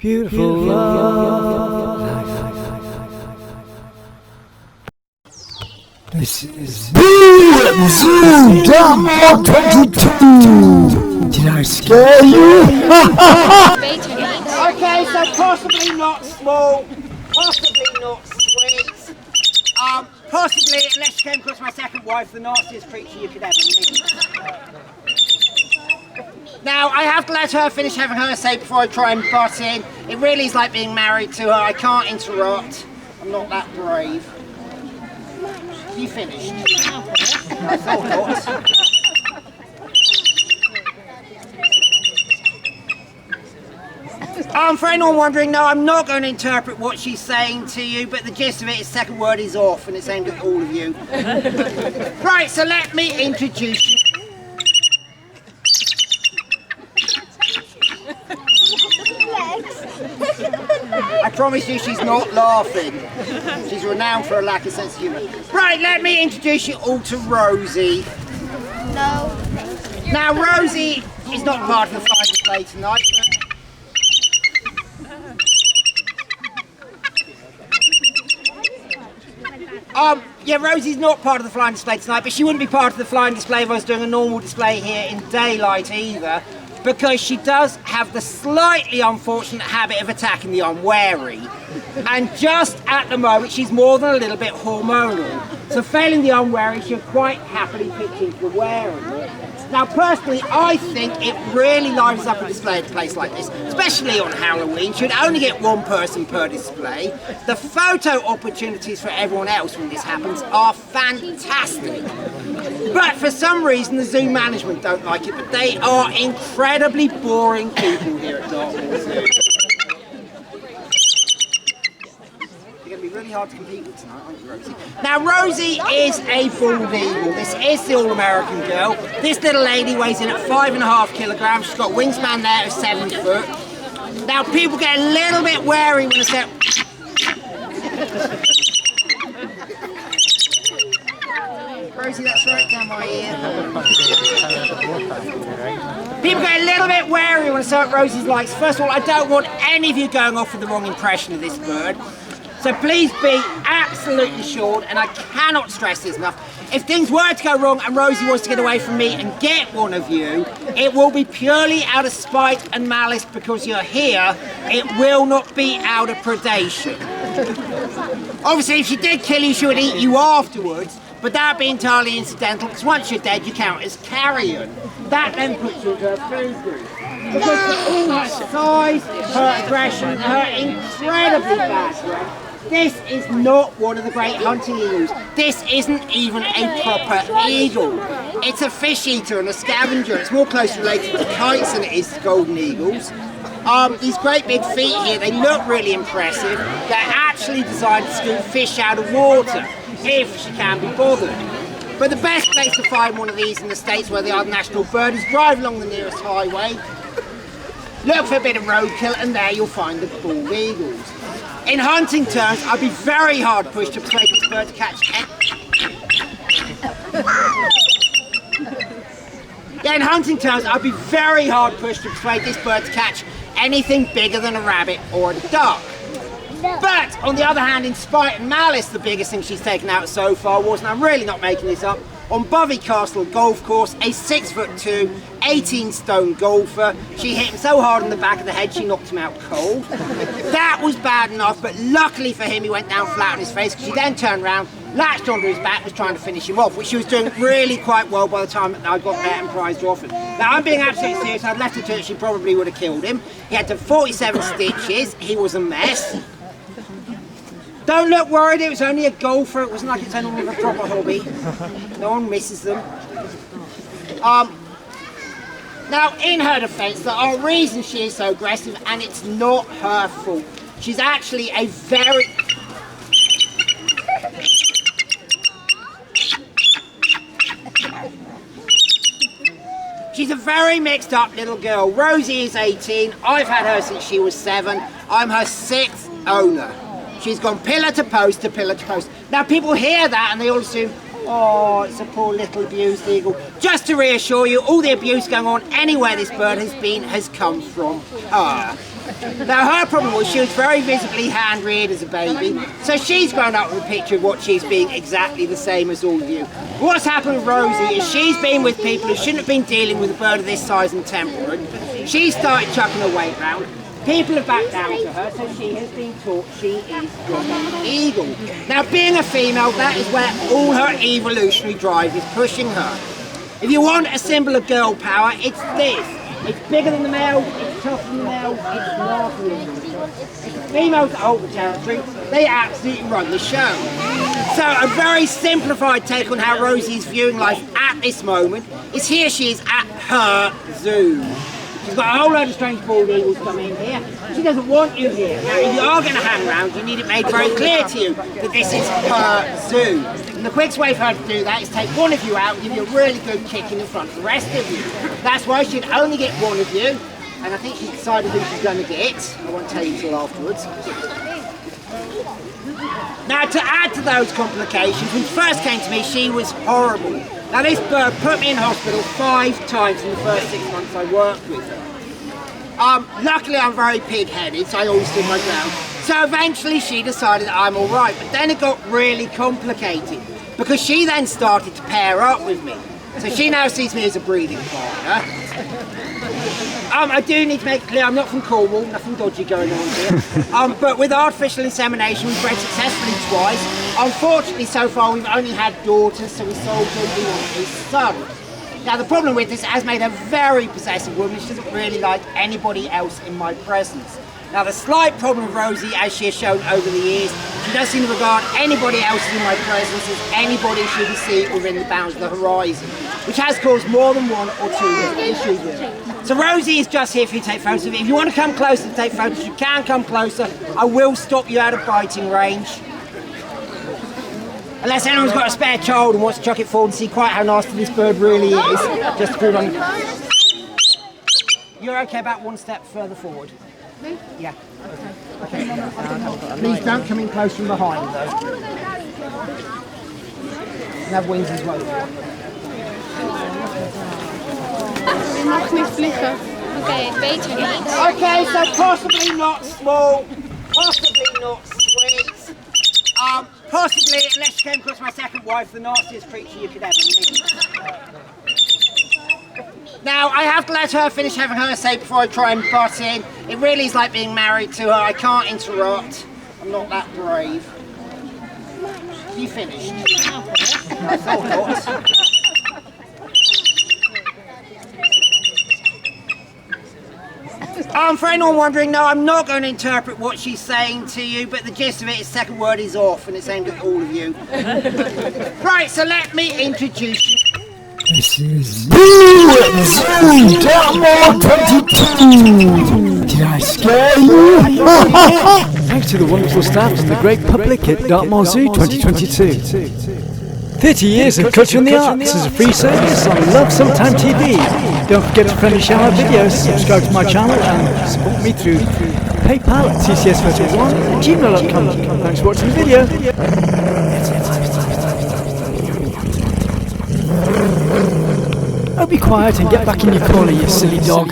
Beautiful love. This is Zoo Dartmoor 22. Did I scare you? Okay, so possibly not small, possibly not sweet, possibly, unless you came across my second wife, the nastiest creature you could ever meet. Now, I have to let her finish having her say before I try and butt in. It really is like being married to her. I can't interrupt. I'm not that brave. You finished? I thought not. For anyone wondering, no, I'm not going to interpret what she's saying to you, but the gist of it is second word is off, and it's aimed at all of you. Right, so let me introduce you. I promise you she's not laughing. She's renowned for a lack of sense of humour. Right, let me introduce you all to Rosie. No. Now, Rosie is not part of the fine display tonight, yeah, Rosie's not part of the flying display tonight, but she wouldn't be part of the flying display if I was doing a normal display here in daylight either, because she does have the slightly unfortunate habit of attacking the unwary. And just at the moment, she's more than a little bit hormonal. So failing the unwary, she'll quite happily pitch into the wary. Now, personally, I think it really livens up a display at a place like this, especially on Halloween. Should only get one person per display. The photo opportunities for everyone else when this happens are fantastic. But for some reason, the zoo management don't like it, but they are incredibly boring people here at Dartmoor Zoo. You're going to be really hard to compete with tonight, aren't you, Rosie? Now, Rosie is a bald eagle. This is the all-American girl. This little lady weighs in at 5.5 kilograms. She's got a wingspan there of 7 foot. Now, people get a little bit wary when they say... Rosie, that's right down my ear. People get a little bit wary when I say what Rosie's like. First of all, I don't want any of you going off with the wrong impression of this bird. So please be absolutely sure, and I cannot stress this enough, if things were to go wrong and Rosie wants to get away from me and get one of you, it will be purely out of spite and malice because you're here. It will not be out of predation. Obviously, if she did kill you, she would eat you afterwards, but that would be entirely incidental, because once you're dead, you count as carrion. That then puts you into her food group. Because for all her size, her aggression, her incredibly fast run, this is not one of the great hunting eagles. This isn't even a proper eagle. It's a fish eater and a scavenger. It's more closely related to kites than it is to golden eagles. These great big feet here, they look really impressive. They're actually designed to scoop fish out of water, if she can be bothered. But the best place to find one of these in the States where they are the national bird is drive along the nearest highway, look for a bit of roadkill, and there you'll find the bald eagles. In hunting terms, I'd be very hard pushed to persuade this bird to catch anything bigger than a rabbit or a duck. But, on the other hand, in spite and malice, the biggest thing she's taken out so far was, and I'm really not making this up, on Bovey Castle Golf Course, a 6'2", 18-stone golfer. She hit him so hard in the back of the head, she knocked him out cold. That was bad enough, but luckily for him, he went down flat on his face, because she then turned around, latched onto his back, was trying to finish him off, which she was doing really quite well by the time I got there and prized her off him. Now, I'm being absolutely serious. I'd left her to it, she probably would have killed him. He had to 47 stitches. He was a mess. Don't look worried, it was only a golfer. It wasn't like it's anyone with a proper hobby. No one misses them. Now, in her defence, there are reasons she is so aggressive, and it's not her fault. She's actually a very... She's a very mixed up little girl. Rosie is 18. I've had her since she was 7. I'm her 6th owner. She's gone pillar to post to pillar to post. Now people hear that and they all assume, oh, it's a poor little abused eagle. Just to reassure you, all the abuse going on anywhere this bird has been has come from her. Now her problem was she was very visibly hand-reared as a baby, so she's grown up with a picture of what she's being exactly the same as all of you. What's happened with Rosie is she's been with people who shouldn't have been dealing with a bird of this size and temperament. She started chucking her weight round. People have backed down to her, so she has been taught she is God's eagle. Now, being a female, that is where all her evolutionary drive is pushing her. If you want a symbol of girl power, it's this. It's bigger than the male, it's tougher than the male, it's larger than the male. It's the females that hold the territory, they absolutely run the show. So a very simplified take on how Rosie is viewing life at this moment is here she is at her zoo. She's got a whole load of strange bald eagles coming in here. She doesn't want you here. Now, if you are going to hang around, you need it made very clear to you that this is her zoo. And the quickest way for her to do that is take one of you out and give you a really good kick in front of the rest of you. That's why she'd only get one of you. And I think she's decided who she's going to get. I won't tell you till afterwards. Now, to add to those complications, when she first came to me, she was horrible. Now, this bird put me in hospital 5 times in the first 6 months I worked with her. Luckily, I'm very pig-headed, so I always stood my ground. So eventually, she decided that I'm all right. But then it got really complicated because she then started to pair up with me. So she now sees me as a breeding partner. I do need to make it clear I'm not from Cornwall, nothing dodgy going on here. But with artificial insemination, we've bred successfully twice. Unfortunately, so far we've only had daughters, so we sold them, we want a son. Now the problem with this, it has made her a very possessive woman. She doesn't really like anybody else in my presence. Now the slight problem with Rosie, as she has shown over the years, she does seem to regard anybody else in my presence as anybody she can see within the bounds of the horizon, which has caused more than 1 or 2 issues with her. So Rosie is just here for you to take photos of. If you want to come closer to take photos, you can come closer. I will stop you out of biting range. Unless anyone's got a spare child and wants to chuck it forward and see quite how nasty this bird really is. Just to prove on. You're okay about 1 step further forward? Me? Yeah. Okay. Please don't come in close from behind though. And have wings as well. Okay, beter niet. Okay, so possibly not small, possibly not sweet, possibly, unless you came across my second wife, the nastiest creature you could ever meet. Now, I have to let her finish having her say before I try and butt in. It really is like being married to her. I can't interrupt. I'm not that brave. You finished? I thought not. For anyone wondering, no, I'm not going to interpret what she's saying to you, but the gist of it is second word is off, and it's aimed at all of you. Right, so let me introduce you. This is Zoo Dartmoor 22. Did I scare you? Thanks to the wonderful staff and the great public at Dartmoor Zoo 2022. 30 years of culture and the arts as a free service on Love Sometime TV. Don't forget to friend and share our videos, subscribe to my channel and support me through PayPal at tcsphoto1@gmail.com. Thanks for watching the video. Oh, be quiet and get back in your corner, you silly dog.